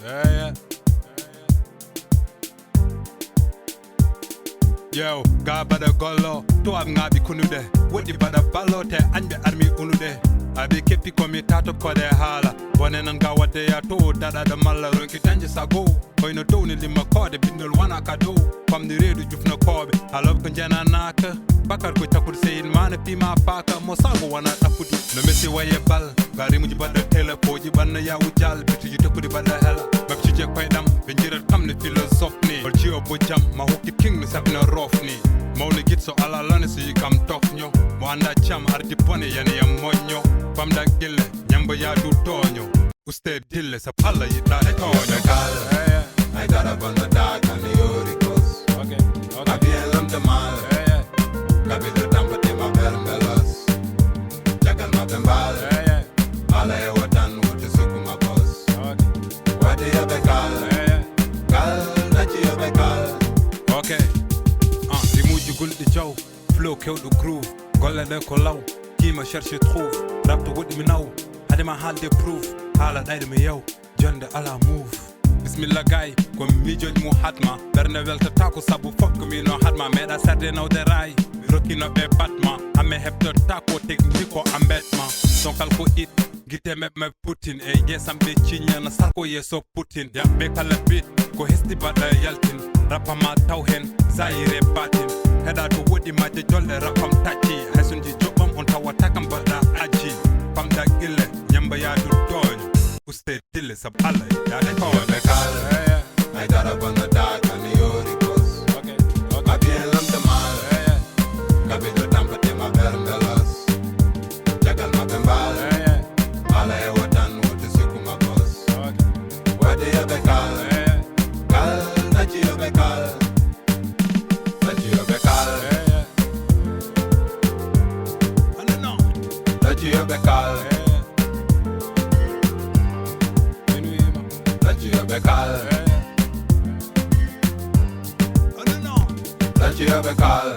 Yeah. Yo, ga bada gollo, to am ngabi kunude. Wodi bada ballo te anbe armi unude. Abi kepi komi tato kode hala. Bonen nga wade ya to dada da malla ronki tanje sago. Koino to ni lima kode bindul wana kado. Pam di redu jufna kobe. Alob kunjana naka. Bakar ko takur sein mana pima paka mosago wana takudu. No mesi waye bal. Gari muji bada tele poji banna ya ujal. Bitu jitakudi bada hela. Mapchi je kwaidam. Benjirat kam ni filosof ni. Bolchi obojam. Mahoki king ni sapna rofni. Mauli git so ala lani so you kam tof nyo. Mo anda cham arti pone yani ya monyo. Pam da gille nyamba ya du tonyo. Uste dille sa pala yita tonyo. I got up on the dark and the oricos. Okay. I be a lump the mal. Gabi the tampa de ma bermelos. Jagal ma bembal. Ala e watan wuti suku ma boss. Wadi ya bekal. Kal na chi ya bekal. Okay. Rimuji gul di jaw. Flow kew du groove. Golle de ko law. Kima cherche trouve. Rap to wudi mi naw. Hade ma hal de proof. Hala dayde mi yow. Jonde ala move. Bismillah gay, ko mi joj mu hatma. Berne welta tako sabu fok mi no hatma. Meda serde no de ray. Roki no be batma. Ame hebdo tako tekniki ko ambetma. Sonkal ko it. Gite me Putin. E yesam be chinya na sarko yeso Putin. Ya be kala bit. Ko hesti bada yaltin. Rapa ma tawhen. Zaire batin. Heda to wodi ma je jolle rapam tachi. Hasunji jobam on tawatakam bada aji. Pam da gille. Nyamba ya du tonyo. Uste dille sa pala ya de tonyo. I got up on the dark and the oricos. Okay. I be a lump the mal. Gabi the tampa de ma bermelos. Jagal ma bembal. Ala e watan wuti suku ma boss. Wadi ya bekal. Kal na chi ya bekal. Na chi ya bekal. Na chi ya bekal. Na chi ya bekal. Na chi ya bekal.